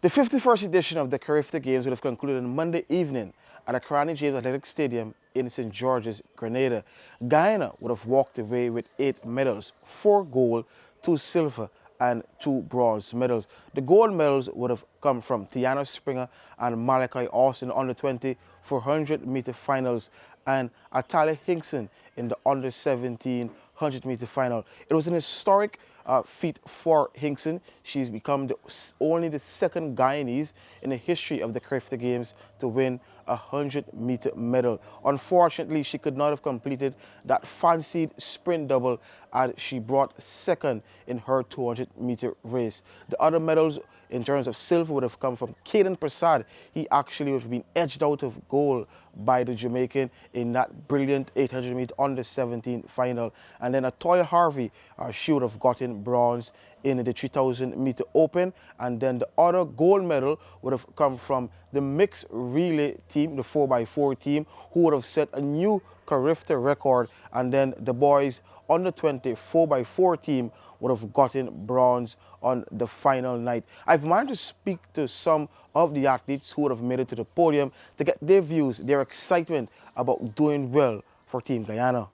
The 51st edition of the CARIFTA Games would have concluded on Monday evening at the Kirani James Athletics Stadium in St. George's, Grenada. Guyana would have walked away with 8 medals, 4 gold, 2 silver and 2 bronze medals. The gold medals would have come from Tiana Springer and Malachi Austin under 20 400-meter finals and Athaleyha Hinckson in the under 17 100-meter final. It was an historic feat for Hinckson. She's become only the second Guyanese in the history of the CARIFTA Games to win a 100-meter medal. Unfortunately, she could not have completed that fancied sprint double as she brought second in her 200-meter race. The other medals in terms of silver would have come from Kaidon Persaud. He actually would have been edged out of gold by the Jamaican in that brilliant 800-meter under 17 final. And then Athaleyha Harvey, she would have gotten bronze in the 3,000-meter open. And then the other gold medal would have come from the mixed relay team, the 4x4 team, who would have set a new CARIFTA record. And then the boys under 20 4x4 team would have gotten bronze on the final night. I've managed to speak to some of the athletes who would have made it to the podium to get their views, their excitement about doing well for Team Guyana.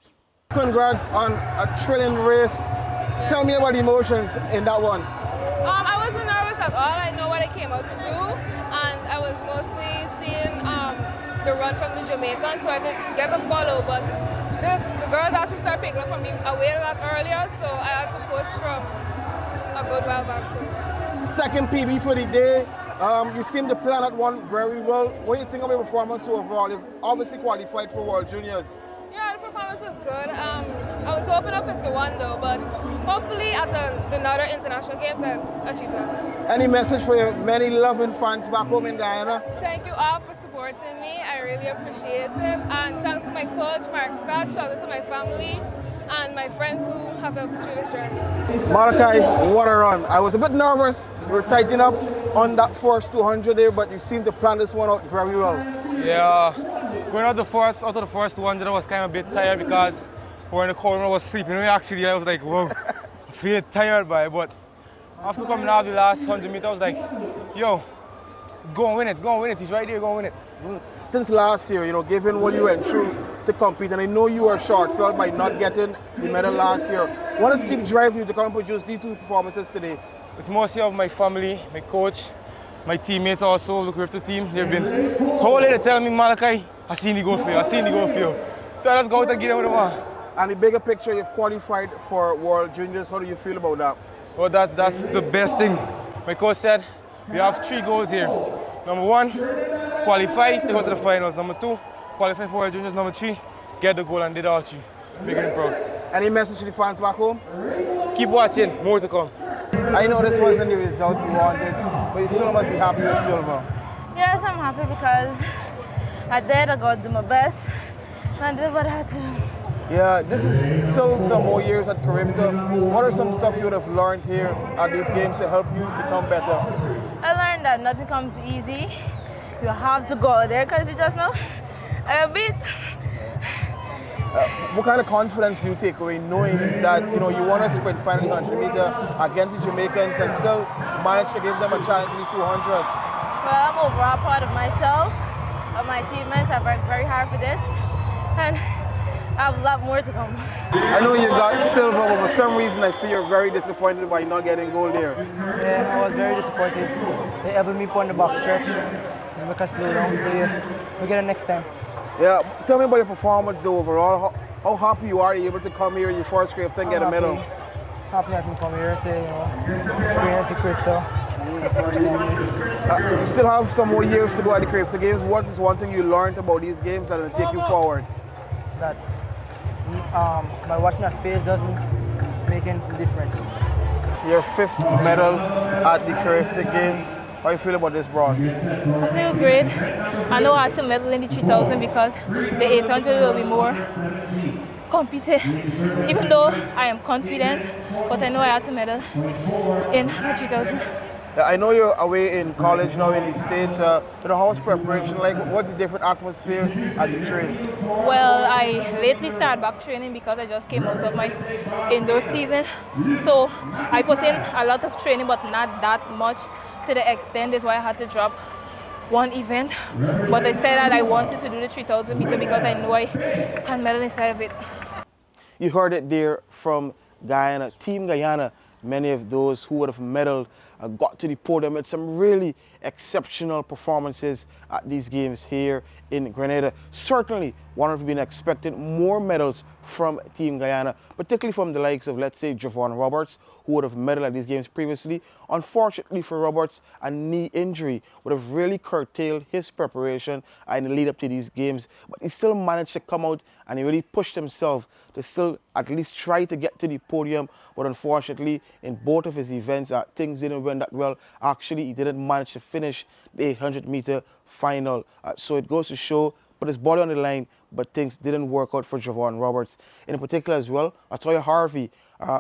Congrats on a thrilling race. Yeah. Tell me about the emotions in that one. I wasn't nervous at all. I know what I came out to do, and I was mostly seeing the run from the Jamaican, so I could get the follow. But the girls actually started picking up from me away a lot earlier, so I had to push from a good while back. So. Second PB for the day. You seem to plan that one very well. What do you think of your performance overall? You've obviously qualified for World Juniors. Yeah, the performance was good. I was hoping for 51 though, but hopefully at the other international games I achieve that. Any message for your many loving fans back home in Guyana? Thank you all for supporting me. I really appreciate it. And thanks to my coach, Mark Scott. Shout out to my family and my friends who have helped me through this journey. Malachi, what a run. I was a bit nervous. We were tightening up on that first 200 there, but you seem to plan this one out very well. Yeah, going out of the first 200, I was kind of a bit tired because we were in the corner, I was sleeping. Actually, I was like, whoa, I feel tired by it. But after coming out the last 100 meters, I was like, yo, go and win it. He's right there, go and win it. Since last year, given what you went through to compete, and I know you were short-felt by not getting the medal last year, what does keep driving you to come and produce these 2 performances today? It's mostly of my family, my coach, my teammates also, the CARIFTA team. They've been whole day telling me, Malachi, I seen you go for you, So let's go out and get it with one. And the bigger picture, you've qualified for World Juniors. How do you feel about that? Well, that's the best thing. My coach said, we have 3 goals here. Number 1, qualify to go to the finals. Number 2, qualify for World Juniors. Number 3, get the goal, and did all 3. Big and proud. Any message to the fans back home? Keep watching, more to come. I know this wasn't the result you wanted, but you still must be happy with silver. Yes, I'm happy because I got to do my best, and I did what I had to do. Yeah, this is still some more years at CARIFTA. What are some stuff you would have learned here at these games to help you become better? I learned that nothing comes easy. You have to go there because you just know a bit. What kind of confidence do you take away knowing that you want to sprint finally 100 meter against the Jamaicans and still manage to give them a challenge in the 200? Well, I'm overall proud of myself, of my achievements. I've worked very hard for this, and I have a lot more to come. I know you got silver, but for some reason I feel you're very disappointed by not getting gold there. Yeah, I was very disappointed. They helped me put on the box stretch. Just make us slow down, so yeah, we'll get it next time. Yeah, tell me about your performance though overall. How happy you are able to come here in your first CARIFTA and get a medal? Happy I can come here to experience the CARIFTA the first time. You still have some more years to go at the CARIFTA Games. What is one thing you learned about these games that will take you forward? That by watching that face doesn't make any difference. Your 5th medal at the CARIFTA Games. How do you feel about this bronze? I feel great. I know I had to medal in the 3,000 because the 800 will be more competitive. Even though I am confident, but I know I had to medal in the 3,000. I know you're away in college now in the States. How's preparation like? What's the different atmosphere as you train? Well, I lately started back training because I just came out of my indoor season. So I put in a lot of training, but not that much to the extent is why I had to drop one event. But I said that I wanted to do the 3,000 meter because I know I can medal inside of it. You heard it there from Guyana, Team Guyana. Many of those who would have medaled got to the podium with some really exceptional performances at these games here in Grenada. Certainly, one would have been expecting more medals from Team Guyana, particularly from the likes of, let's say, Javon Roberts, who would have medaled at these games previously. Unfortunately for Roberts, a knee injury would have really curtailed his preparation in the lead up to these games, but he still managed to come out and he really pushed himself to still at least try to get to the podium. But unfortunately, in both of his events, things didn't went that well. Actually, he didn't manage to finish the 800 meter final. So it goes to show, put his body on the line, but things didn't work out for Javon Roberts. In particular as well, Athaleyha Harvey,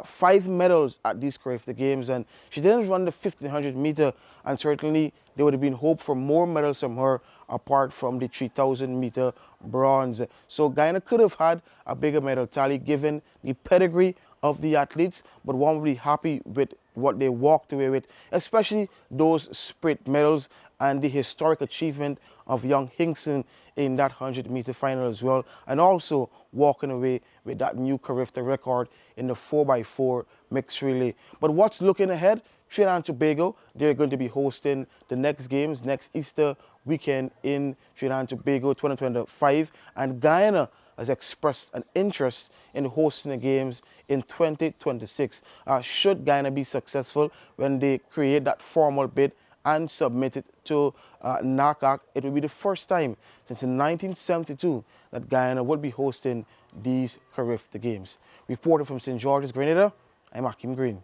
5 medals at these CARIFTA Games, and she didn't run the 1500 meter, and certainly there would have been hope for more medals from her apart from the 3000 meter bronze. So Guyana could have had a bigger medal tally given the pedigree of the athletes, but one would be happy with what they walked away with, especially those sprint medals and the historic achievement of young Hinckson in that 100 meter final as well, and also walking away with that new CARIFTA record in the 4x4 mixed relay. But what's looking ahead? Trinidad and Tobago, they're going to be hosting the next games next Easter weekend in Trinidad and Tobago 2025, and Guyana has expressed an interest in hosting the games in 2026. Should Guyana be successful when they create that formal bid and submit it to NACAC, it will be the first time since in 1972 that Guyana would be hosting these CARIFTA Games. Reporting from St. George's, Grenada, I'm Akeem Greene.